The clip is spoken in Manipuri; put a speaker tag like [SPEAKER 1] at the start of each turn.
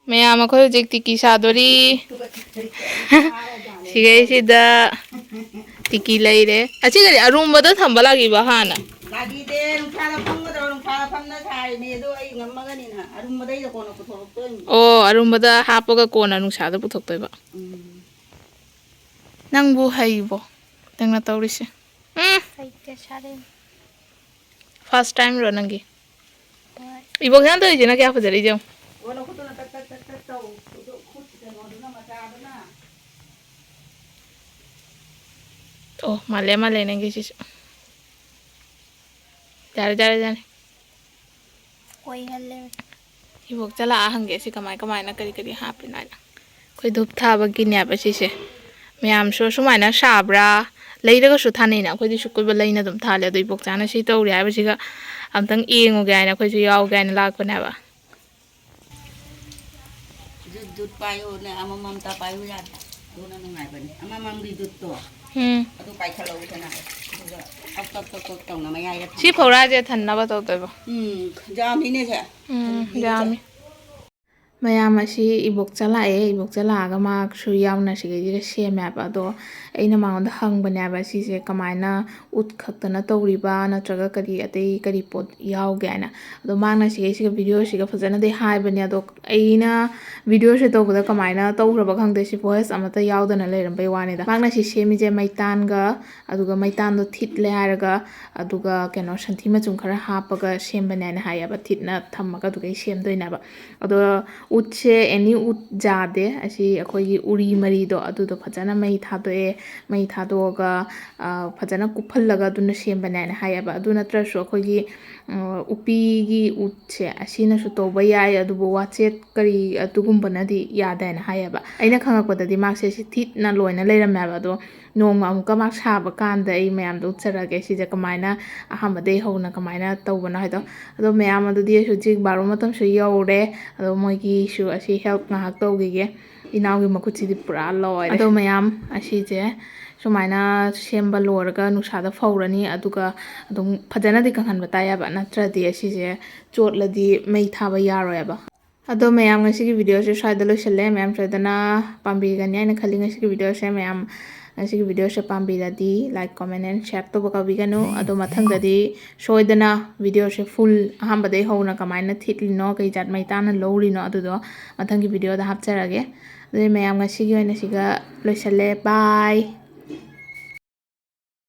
[SPEAKER 1] ꯃꯌꯥꯝ ꯑꯩꯈꯣꯏ ꯍꯧꯖꯤꯛ ꯇꯤꯀꯤ ꯁꯥꯗꯣꯔꯤ ꯁꯤꯒꯩꯁꯤꯗ ꯇꯤꯀꯤ ꯂꯩꯔꯦ ꯑꯁꯤꯒꯗꯤ ꯑꯔꯨꯝꯕꯗ ꯊꯝꯕ ꯂꯥꯛꯏꯕ ꯍꯥꯟꯅ
[SPEAKER 2] ꯂꯥꯛꯏꯗꯦ ꯅꯨꯡꯁꯥꯗ ꯐꯝꯒꯗꯕ ꯅꯨꯡꯁꯥꯗ ꯐꯝꯅ ꯁꯥꯔꯤꯅꯦ ꯑꯗꯣ ꯑꯩ ꯉꯝꯃꯒꯅꯤꯅ ꯑꯔꯨꯝꯕꯗꯩꯗ ꯀꯣꯟꯅ ꯄꯨꯊꯣꯔꯛꯇꯣꯏꯅꯤ
[SPEAKER 1] ꯑꯣ ꯑꯔꯨꯝꯕꯗ ꯍꯥꯞꯄꯒ ꯀꯣꯟꯅ ꯅꯨꯡꯁꯥꯗ ꯄꯨꯊꯣꯛꯇꯣꯏꯕ ꯅꯪꯕꯨ ꯍꯩꯕꯣ ꯅꯪꯅ ꯇꯧꯔꯤꯁꯦ
[SPEAKER 3] ꯍꯩꯇꯦ ꯁꯥꯔꯦ
[SPEAKER 1] ꯐꯥꯔꯁ ꯇꯥꯏꯝ ꯔꯣ ꯅꯪꯒꯤ ꯏꯕꯣꯛꯁꯥꯅ ꯇꯧꯔꯤꯁꯤꯅ ꯀꯌꯥ ꯐꯖꯔꯤꯁꯦ ꯌꯦꯡꯉꯨ
[SPEAKER 2] ꯑꯣ ꯅꯈꯨꯠꯇꯨꯅ ꯇꯛ ꯇꯛ ꯇꯛ ꯇꯛ ꯇꯧ ꯈꯨꯠ ꯀꯩꯅꯣꯗꯨꯅ ꯃꯆꯥꯗꯨꯅ
[SPEAKER 1] ꯑꯣ ꯃꯥꯜꯂꯦ ꯃꯥꯜꯂꯦ ꯅꯪꯒꯤꯁꯤꯁꯨ ꯌꯥꯔꯦ ꯌꯥꯔꯦ ꯌꯥꯔꯦ
[SPEAKER 3] ꯑꯣꯏꯍꯜꯂꯦ
[SPEAKER 1] ꯏꯕꯣꯛ ꯆꯠꯂꯥꯛꯑ ꯍꯪꯒꯦ ꯁꯤ ꯀꯃꯥꯏ ꯀꯃꯥꯏꯅ ꯀꯔꯤ ꯀꯔꯤ ꯍꯥꯞꯄꯤꯅꯣ ꯍꯥꯏꯅ ꯑꯩꯈꯣꯏ ꯙꯨꯞ ꯊꯥꯕꯒꯤꯅꯦꯕ ꯁꯤꯁꯦ ꯃꯌꯥꯝꯁꯨ ꯁꯨꯃꯥꯏꯅ ꯁꯥꯕ꯭ꯔꯥ ꯂꯩꯔꯒꯁꯨ ꯊꯥꯅꯩꯅ ꯑꯩꯈꯣꯏꯗꯤ ꯁꯨꯛꯀꯣꯏꯕ ꯂꯩꯅ ꯑꯗꯨꯝ ꯊꯥꯜꯂꯦ ꯑꯗꯣ ꯏꯕꯣꯛꯆꯥꯅ ꯁꯤ ꯇꯧꯔꯤ ꯍꯥꯏꯕꯁꯤꯒ ꯑꯝꯇꯪ ꯌꯦꯡꯉꯨꯒꯦ ꯍꯥꯏꯅ ꯑꯩꯈꯣꯏꯁꯨ ꯌꯥꯎꯒꯦ ꯍꯥꯏꯅ ꯂꯥꯛꯄꯅꯦꯕ
[SPEAKER 2] ꯖꯨꯠ ꯄꯥꯏꯌꯣꯅꯦ ꯑꯃꯃꯝꯇ ꯄꯥꯏꯌꯨ ꯌꯥꯗꯦ ꯑꯗꯨꯅ ꯅꯨꯡꯉꯥꯏꯕꯅꯤ ꯑꯃꯃꯝꯒꯤ ꯖꯨꯠꯇꯣ ꯑꯗꯨ ꯄꯥꯏꯈꯠꯂꯛꯎꯗꯅ ꯑꯗꯨꯒ ꯇꯛ ꯇꯛ ꯇꯛ ꯇꯛ ꯇꯧꯅ ꯃꯌꯥꯏꯗ
[SPEAKER 1] ꯁꯤ ꯐꯧꯔꯥꯁꯦ ꯊꯟꯅꯕ ꯇꯧꯗꯣꯏꯕ
[SPEAKER 2] ꯌꯥꯝꯃꯤꯅꯦꯁꯦ
[SPEAKER 1] ꯌꯥꯝꯃꯤ ꯃꯌꯥꯝ ꯑꯁꯤ ꯏꯕꯣꯛꯆꯥ ꯂꯥꯛꯑꯦ ꯏꯕꯣꯛꯆꯥ ꯂꯥꯛꯑꯒ ꯃꯥꯁꯨ ꯌꯥꯎꯅ ꯁꯤꯒꯩꯁꯤꯒ ꯁꯦꯝꯃꯦꯕ ꯑꯗꯣ ꯑꯩꯅ ꯃꯉꯣꯟꯗ ꯍꯪꯕꯅꯦꯕ ꯁꯤꯁꯦ ꯀꯃꯥꯏꯅ ꯎꯠ ꯈꯛꯇꯅ ꯇꯧꯔꯤꯕ ꯅꯠꯇ꯭ꯔꯒ ꯀꯔꯤ ꯑꯇꯩ ꯀꯔꯤ ꯄꯣꯠ ꯌꯥꯎꯒꯦ ꯍꯥꯏꯅ ꯑꯗꯣ ꯃꯥꯅ ꯁꯤꯒꯩꯁꯤꯒ ꯚꯤꯗꯤꯑꯣꯁꯤꯒ ꯐꯖꯅꯗꯤ ꯍꯥꯏꯕꯅꯦ ꯑꯗꯣ ꯑꯩꯅ ꯚꯤꯗꯤꯑꯣꯁꯦ ꯇꯧꯕꯗ ꯀꯃꯥꯏꯅ ꯇꯧꯈ꯭ꯔꯕ ꯈꯪꯗꯦ ꯁꯤ ꯚꯣꯏꯁ ꯑꯃꯠꯇ ꯌꯥꯎꯗꯅ ꯂꯩꯔꯝꯕꯩ ꯋꯥꯅꯤꯗ ꯃꯥꯅ ꯁꯤ ꯁꯦꯝꯃꯤꯁꯦ ꯃꯩꯇꯥꯟꯒ ꯑꯗꯨꯒ ꯃꯩꯇꯥꯟꯗꯣ ꯊꯤꯠꯂꯦ ꯍꯥꯏꯔꯒ ꯑꯗꯨꯒ ꯀꯩꯅꯣ ꯁꯟꯊꯤ ꯃꯆꯨꯝ ꯈꯔ ꯍꯥꯞꯄꯒ ꯁꯦꯝꯕꯅꯦ ꯍꯥꯏꯅ ꯍꯥꯏꯌꯦꯕ ꯊꯤꯠꯅ ꯊꯝꯃꯒ ꯑꯗꯨꯒꯩ ꯁꯦꯝꯗꯣꯏꯅꯦꯕ ꯑꯗꯣ ꯎꯠꯁꯦ ꯑꯦꯅꯤ ꯎꯠ ꯌꯥꯗꯦ ꯑꯁꯤ ꯑꯩꯈꯣꯏꯒꯤ ꯎꯔꯤ ꯃꯔꯤꯗꯣ ꯑꯗꯨꯗꯣ ꯐꯖꯅ ꯃꯩ ꯊꯥꯗꯣꯛꯑꯦ ꯃꯩ ꯊꯥꯗꯣꯛꯑꯒ ꯐꯖꯅ ꯀꯨꯞꯍꯜꯂꯒ ꯑꯗꯨꯅ ꯁꯦꯝꯕꯅꯦ ꯍꯥꯏꯅ ꯍꯥꯏꯌꯦꯕ ꯑꯗꯨ ꯅꯠꯇ꯭ꯔꯁꯨ ꯑꯩꯈꯣꯏꯒꯤ ꯎꯄꯤꯒꯤ ꯎꯠꯁꯦ ꯑꯁꯤꯅꯁꯨ ꯇꯧꯕ ꯌꯥꯏ ꯑꯗꯨꯕꯨ ꯋꯥꯆꯦꯠ ꯀꯔꯤ ꯑꯗꯨꯒꯨꯝꯕꯅꯗꯤ ꯌꯥꯗꯦ ꯍꯥꯏꯅ ꯍꯥꯏꯌꯦꯕ ꯑꯩꯅ ꯈꯪꯉꯛꯄꯗꯗꯤ ꯃꯥꯁꯦ ꯁꯤ ꯊꯤꯠꯅ ꯂꯣꯏꯅ ꯂꯩꯔꯝꯃꯦꯕ ꯑꯗꯣ ꯅꯣꯡꯃ ꯑꯃꯨꯛꯀ ꯃꯥ ꯁꯥꯕ ꯀꯥꯟꯗ ꯑꯩ ꯃꯌꯥꯝꯗ ꯎꯠꯆꯔꯛꯑꯒꯦ ꯁꯤꯁꯦ ꯀꯃꯥꯏꯅ ꯑꯍꯥꯟꯕꯗꯒꯤ ꯍꯧꯅ ꯀꯃꯥꯏꯅ ꯇꯧꯕꯅꯣ ꯍꯥꯏꯗꯣ ꯑꯗꯣ ꯃꯌꯥꯝ ꯑꯗꯨꯗꯤ ꯍꯧꯖꯤꯛ ꯕꯥꯔꯣ ꯃꯇꯝꯁꯨ ꯌꯧꯔꯦ ꯑꯗꯣ ꯃꯣꯏꯒꯤꯁꯨ ꯑꯁꯤ ꯍꯦꯜꯞ ꯉꯥꯏꯍꯥꯛ ꯇꯧꯈꯤꯒꯦ ꯏꯅꯥꯎꯒꯤ ꯃꯈꯨꯠꯁꯤꯗꯤ ꯄꯨꯔꯥ ꯂꯣꯏꯔꯦ ꯑꯗꯣ ꯃꯌꯥꯝ ꯑꯁꯤꯁꯦ ꯁꯨꯃꯥꯏꯅ ꯁꯦꯝꯕ ꯂꯣꯏꯔꯒ ꯅꯨꯡꯁꯥꯗ ꯐꯧꯔꯅꯤ ꯑꯗꯨꯒ ꯑꯗꯨꯝ ꯐꯖꯅꯗꯤ ꯀꯪꯍꯟꯕ ꯇꯥꯏꯌꯦꯕ ꯅꯠꯇ꯭ꯔꯗꯤ ꯑꯁꯤꯁꯦ ꯆꯣꯠꯂꯗꯤ ꯃꯩ ꯊꯥꯕ ꯌꯥꯔꯣꯏꯕ ꯑꯗꯣ ꯃꯌꯥꯝ ꯉꯁꯤꯒꯤ ꯚꯤꯗꯤꯑꯣꯁꯦ ꯁ꯭ꯋꯥꯏꯗ ꯂꯣꯏꯁꯤꯜꯂꯦ ꯃꯌꯥꯝ ꯁꯣꯏꯗꯅ ꯄꯥꯝꯕꯤꯒꯅꯤ ꯍꯥꯏꯅ ꯈꯜꯂꯤ ꯉꯁꯤꯒꯤ ꯚꯤꯗꯤꯑꯣꯁꯦ ꯃꯌꯥꯝ ꯉꯁꯤꯒꯤ ꯚꯤꯗꯤꯑꯣꯁꯦ ꯄꯥꯝꯕꯤꯔꯗꯤ ꯂꯥꯏꯛ ꯀꯣꯃꯦꯟ ꯑꯦꯟ ꯁꯦꯌꯔ ꯇꯧꯕ ꯀꯥꯎꯕꯤꯒꯅꯨ ꯑꯗꯣ ꯃꯊꯪꯗꯗꯤ ꯁꯣꯏꯗꯅ ꯚꯤꯗꯤꯑꯣꯁꯦ ꯐꯨꯜ ꯑꯍꯥꯟꯕꯗꯒꯤ ꯍꯧꯅ ꯀꯃꯥꯏꯅ ꯊꯤꯠꯂꯤꯅꯣ ꯀꯩ ꯖꯥꯠ ꯃꯩꯇꯥꯅ ꯂꯧꯔꯤꯅꯣ ꯑꯗꯨꯗꯣ ꯃꯊꯪꯒꯤ ꯚꯤꯗꯤꯑꯣꯗ ꯍꯥꯞꯆꯔꯒꯦ ꯑꯗꯨꯗꯤ ꯃꯌꯥꯝ ꯉꯁꯤꯒꯤ ꯑꯣꯏꯅ ꯁꯤꯒ ꯂꯣꯏꯁꯜꯂꯦ ꯕꯥꯏ